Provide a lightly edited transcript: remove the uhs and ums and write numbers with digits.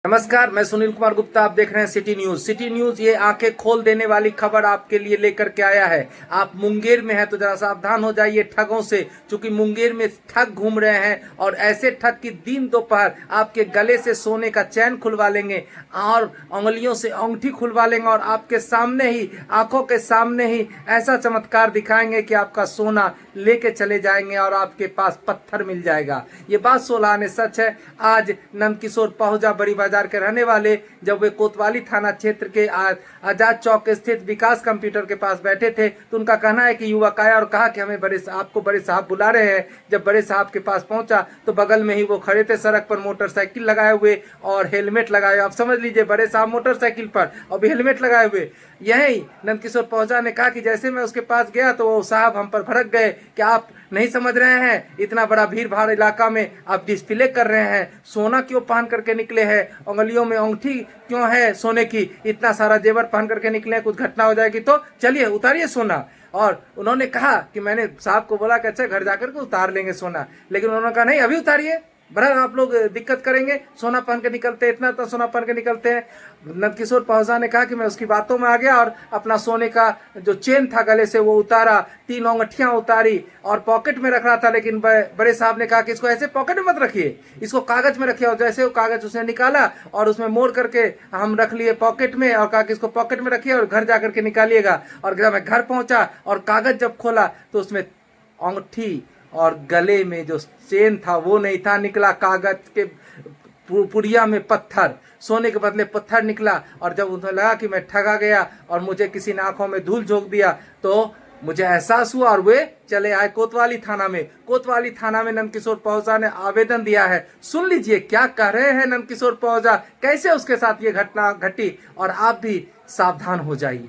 नमस्कार, मैं सुनील कुमार गुप्ता। आप देख रहे हैं सिटी न्यूज। सिटी न्यूज ये आंखें खोल देने वाली खबर आपके लिए लेकर के आया है। आप मुंगेर में हैं तो जरा सावधान हो जाइए ठगों से, क्योंकि मुंगेर में ठग घूम रहे हैं और ऐसे ठग कि दिन दोपहर आपके गले से सोने का चैन खुलवा लेंगे और उंगलियों से अंगूठी खुलवा लेंगे और आपके सामने ही, आंखों के सामने ही ऐसा चमत्कार दिखाएंगे कि आपका सोना लेके चले जाएंगे और आपके पास पत्थर मिल जाएगा। ये बात 16 आने सच है। आज नंदकिशोर पहुंचा बड़ी बाजार के रहने वाले, जब वे कोतवाली थाना क्षेत्र के आजाद चौक स्थित विकास कंप्यूटर के पास बैठे थे तो उनका कहना है कि युवक आया और कहा कि हमें आपको बड़े साहब बुला रहे हैं। जब बड़े साहब के पास पहुंचा तो बगल में ही वो खड़े थे, सड़क पर मोटरसाइकिल लगाए हुए और हेलमेट लगाए हुए। आप समझ लीजिए, बड़े साहब मोटरसाइकिल पर और भी हेलमेट लगाए हुए। यही नंदकिशोर पहुंचा ने कहा कि जैसे मैं उसके पास गया तो वो साहब हम पर भड़क गए कि आप नहीं समझ रहे हैं, इतना बड़ा भीड़ भाड़ इलाका में आप डिस्प्ले कर रहे हैं, सोना क्यों पहन करके निकले हैं, उंगलियों में अंगूठी क्यों है सोने की, इतना सारा जेवर पहन करके निकले हैं, कुछ घटना हो जाएगी तो चलिए उतारिए सोना। और उन्होंने कहा कि मैंने साहब को बोला कि अच्छा घर जाकर के उतार लेंगे सोना, लेकिन उन्होंने कहा नहीं अभी उतारिए, बड़ा आप लोग दिक्कत करेंगे, सोना पहन के निकलते हैं, इतना तो सोना पहन के निकलते हैं। नंदकिशोर पहुंचा ने कहा कि मैं उसकी बातों में आ गया और अपना सोने का जो चेन था गले से वो उतारा, 3 अंगूठियां उतारी और पॉकेट में रख रहा था। लेकिन बड़े साहब ने कहा कि इसको ऐसे पॉकेट में मत रखिए, इसको कागज में रखिए। और जैसे वो कागज उसने निकाला और उसमें मोड़ करके हम रख लिए पॉकेट में और कहा कि इसको पॉकेट में रखिए और घर जाकर के निकालिएगा। और जब मैं घर पहुंचा और कागज जब खोला तो उसमें अंगूठी और गले में जो चेन था वो नहीं था, निकला कागज के पुड़िया में पत्थर, सोने के बदले पत्थर निकला। और जब उन्हें लगा कि मैं ठगा गया और मुझे किसी ने आंखों में धूल झोंक दिया तो मुझे एहसास हुआ और वे चले आए कोतवाली थाना में। कोतवाली थाना में नंदकिशोर पहुंचा ने आवेदन दिया है। सुन लीजिए क्या कह रहे हैं नंदकिशोर पहुंचा, कैसे उसके साथ ये घटना घटी, और आप भी सावधान हो जाइए।